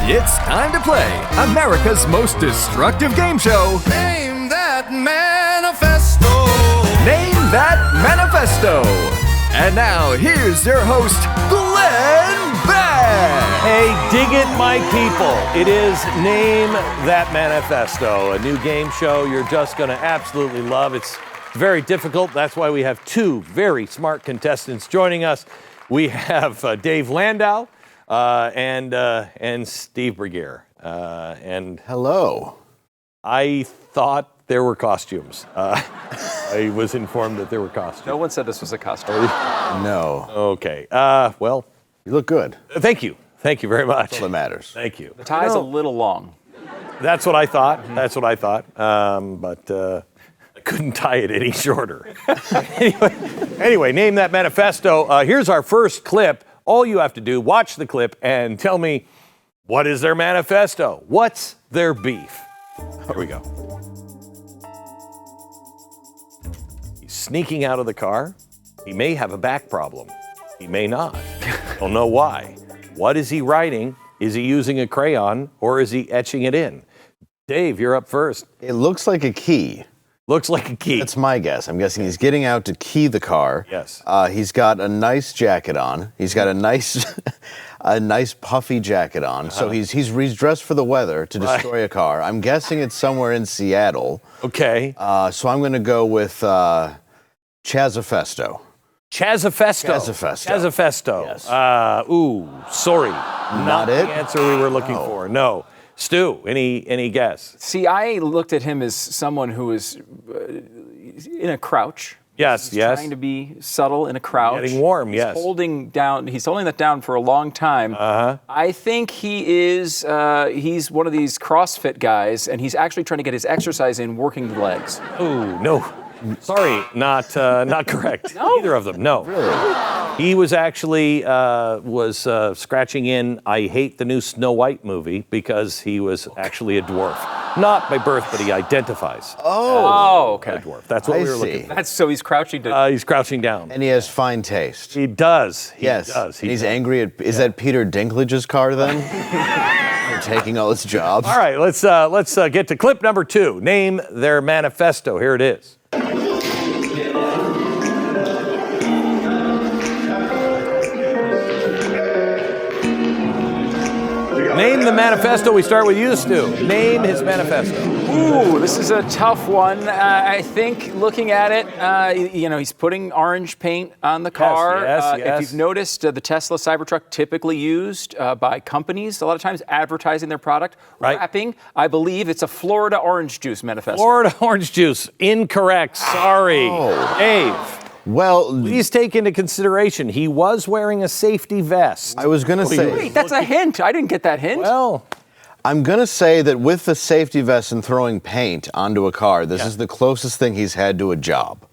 It's time to play America's most destructive game show. Name that manifesto. Name That Manifesto. And now, here's your host, Glenn Beck. Hey, dig it, my people. It is Name That Manifesto, a new game show you're just going to absolutely love. It's very difficult. That's why we have two very smart contestants joining us. We have Dave Landau and Stu Burguiere. And hello. I thought there were costumes. I was informed that there were costumes. No one said this was a costume. No. Okay. Well, you look good. Thank you. Thank you very much. That's all that matters. Thank you. The tie's a little long. That's what I thought. That's what I thought. But I couldn't tie it any shorter. Anyway, Name That Manifesto. Here's our first clip. All you have to do, watch the clip and tell me, what is their manifesto? What's their beef? Here we go. He's sneaking out of the car. He may have a back problem. He may not. Don't know why. What is he writing? Is he using a crayon or is he etching it in? Dave, you're up first. It looks like a key. Looks like a key. That's my guess. I'm guessing he's getting out to key the car. Yes. He's got a nice jacket on. He's got a nice, a nice puffy jacket on. So he's dressed for the weather to destroy a car. I'm guessing it's somewhere in Seattle. Okay. So I'm going to go with Chazafesto. Chazafesto. Chazafesto. Chazafesto. Yes. Sorry. Not the it? answer we were looking for. No. Stu, any guess? See, I looked at him as someone who is in a crouch. Yes, He's yes. trying to be subtle in a crouch. Getting warm, yes. He's holding that down for a long time. I think he is, he's one of these CrossFit guys, and he's actually trying to get his exercise in working the legs. Ooh, no. Sorry, not correct. No? Either of them, no. Really? He was actually scratching in I hate the new Snow White movie because he was actually a dwarf. Not by birth, but he identifies Oh, okay. as a dwarf. That's what I we were see. looking for. So he's crouching to... He's crouching down. And he has fine taste. He does. He Yes. does. And he's angry at... Is that Peter Dinklage's car then? For taking all his jobs. All right, let's get to clip number 2. Name their manifesto. Here it is. Name the manifesto. We start with you, Stu. Name his manifesto. Ooh, this is a tough one. I think looking at it, he's putting orange paint on the car. Yes. If you've noticed, the Tesla Cybertruck typically used by companies, a lot of times advertising their product, Right. wrapping. I believe it's a Florida orange juice manifesto. Florida orange juice. Incorrect. Sorry. Dave. Well, Please take into consideration he was wearing a safety vest. I was going to say... Wait, that's a hint. I didn't get that hint. Well, I'm going to say that with the safety vest and throwing paint onto a car, this is the closest thing he's had to a job.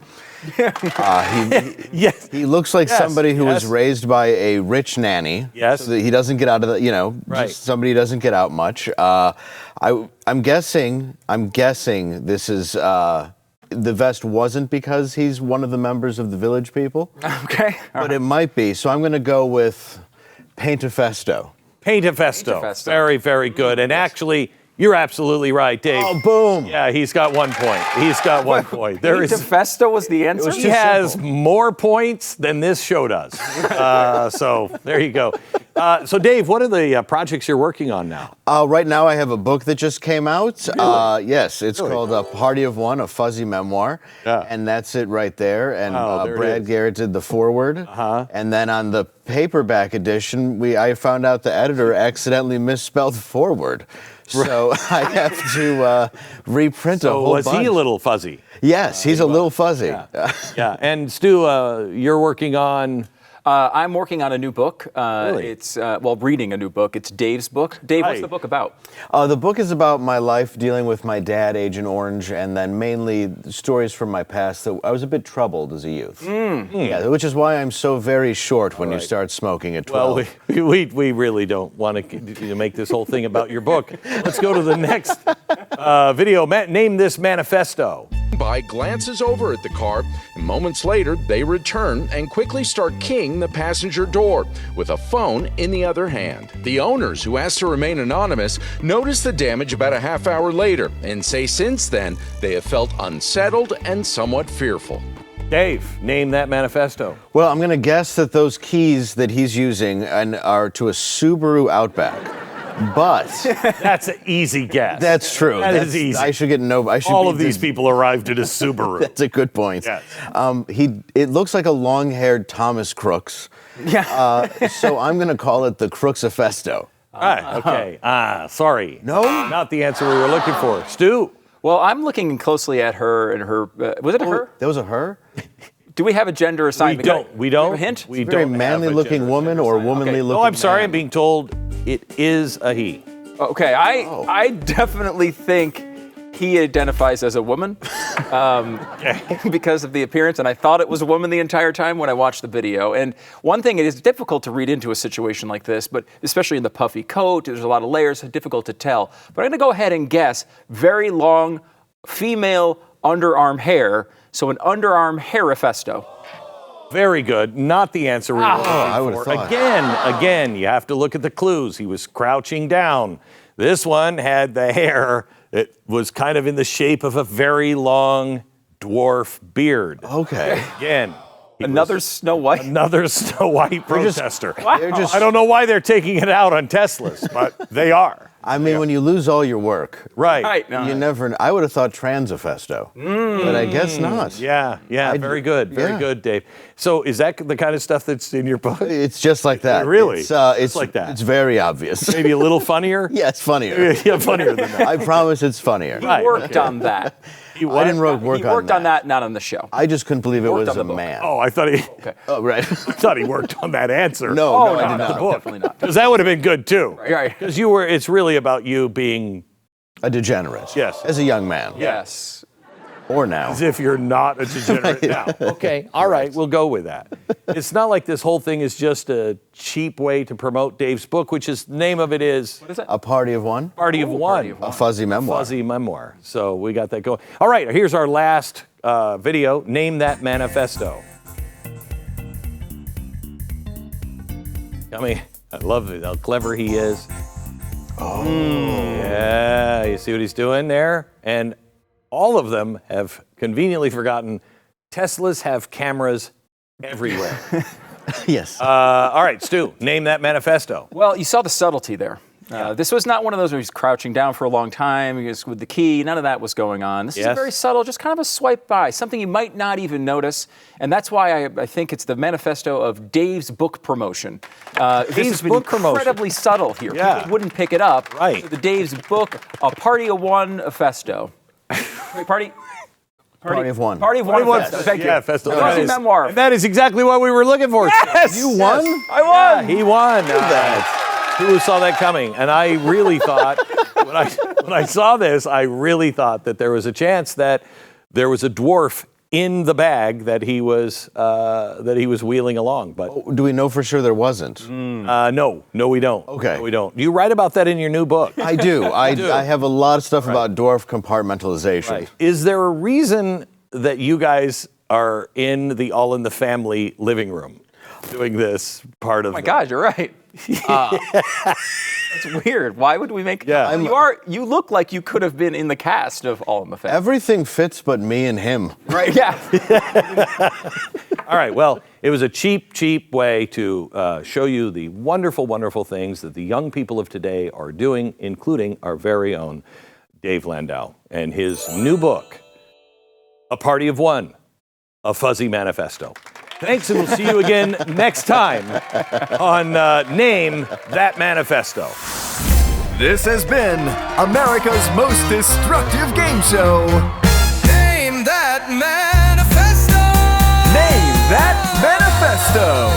yes. He looks like Yes, somebody who yes. was raised by a rich nanny. Yes. So that he doesn't get out of the, Right. just somebody who doesn't get out much. I'm guessing this is, the vest wasn't because he's one of the members of the Village People, Okay. but it might be. So I'm going to go with Paintafesto. Paintafesto. Paintafesto. Very, very good. And actually, you're absolutely right, Dave. Oh, boom. Yeah, he's got 1 point. He's got 1 point. There is. Manifesto was the answer? He has more points than this show does. So there you go. So Dave, what are the projects you're working on now? Right now I have a book that just came out. Yes, it's called A Party of One, a fuzzy memoir. Yeah. And that's it right there. And there it Brad is. Garrett did the foreword. And then on the paperback edition, I found out the editor accidentally misspelled forward. So I have to reprint a So whole was bunch. he a little fuzzy? Yes, he's a little fuzzy. Yeah. And Stu, you're working on. I'm working on a new book. Really? It's, reading a new book. It's Dave's book. Dave, what's Hi. the book about? The book is about my life dealing with my dad, Agent Orange, and then mainly stories from my past. That I was a bit troubled as a youth. Yeah, which is why I'm so very short when you start smoking at 12. Well, we really don't want to make this whole thing about your book. Let's go to the next video. Name this manifesto. by glances over at the car, and moments later they return and quickly start keying the passenger door with a phone in the other hand. The owners, who asked to remain anonymous, noticed the damage about a half hour later and say since then they have felt unsettled and somewhat fearful. Dave, name that manifesto. Well, I'm going to guess that those keys that he's using are to a Subaru Outback. But That's an easy guess. that's true. That That's is easy. I should get no. I should All be of these the- people arrived at a Subaru. That's a good point. Yes. It looks like a long-haired Thomas Crooks. Yeah. So I'm going to call it the Crooksifesto. Okay. Sorry. No? Not the answer we were looking for. Stu. Well, I'm looking closely at her and her. Was it a her? That was a her? Do we have a gender assignment? We don't. A hint? We Very don't have a manly-looking gender woman or womanly-looking Oh, I'm sorry. man? I'm being told it is a he. Okay, I definitely think he identifies as a woman because of the appearance, and I thought it was a woman the entire time when I watched the video. And one thing, it is difficult to read into a situation like this, but especially in the puffy coat, there's a lot of layers, it's difficult to tell. But I'm going to go ahead and guess very long female underarm hair, so an underarm hairifesto. Very good. Not the answer we were looking I would for. have thought. Again, you have to look at the clues. He was crouching down. This one had the hair that was kind of in the shape of a very long dwarf beard. Okay. Again, Another Snow White. another Snow White protester. They're just. I don't know why they're taking it out on Teslas, but they are. I mean, when you lose all your work, Right. Right. No, you never. I would have thought Transifesto, but I guess not. Yeah. Very good. Very yeah. good, Dave. So is that the kind of stuff that's in your book? It's just like that. Really? It's like that. It's very obvious. Maybe a little funnier? Yeah, it's funnier. Yeah, funnier than that. I promise it's funnier. Right. Worked on that. I didn't work He worked on that, not on the show. I just couldn't believe it Worked was on the a book. man. Oh, I thought he Oh, right. worked on that answer. No, Oh, I no, did no, not. no, definitely not. Because that would have been good too. Right. Because it's really about you being, A degenerate. Yes. As a young man. Yes. Or now. as if you're not a degenerate now. Okay, all right, we'll go with that. It's not like this whole thing is just a cheap way to promote Dave's book, which is, the name of it is What is it? A Party of One. Party of One. A fuzzy memoir. Fuzzy memoir. So we got that going. All right, here's our last video. Name that manifesto. I love how clever he is. Oh. Yeah, you see what he's doing there? And all of them have conveniently forgotten Teslas have cameras everywhere. Yes. All right, Stu, name that manifesto. Well, you saw the subtlety there. This was not one of those where he's crouching down for a long time, he was with the key, none of that was going on. This is Yes. very subtle, just kind of a swipe by, something you might not even notice. And that's why I think it's the manifesto of Dave's book promotion. This Dave's has been book promotion. incredibly subtle here. Yeah. People wouldn't pick it up. Right. So the Dave's book, A Party of One Festo. Party Party of One. Party of One Festo. Thank Yeah, you. Festo. Fuzzy memoir. And that is exactly what we were looking for. Yes! You won? I won! Yeah, he won. Who saw that coming? And I really thought, when I saw this, I really thought that there was a chance that there was a dwarf in the bag that he was wheeling along. But Do we know for sure there wasn't? no, we don't. Okay. No, we don't. You write about that in your new book. I do. I have a lot of stuff about dwarf compartmentalization. Right. Is there a reason that you guys are in the All in the Family living room doing this part of Oh my God, you're right. That's weird. Why would we make? Yeah. You look like you could have been in the cast of All in the Family. Everything fits but me and him. Right? Yeah. All right, well, it was a cheap way to show you the wonderful, wonderful things that the young people of today are doing, including our very own Dave Landau and his new book, A Party of One, A Fuzzy Manifesto. Thanks, and we'll see you again next time on Name That Manifesto. This has been America's most destructive game show. Name that manifesto. Name That Manifesto.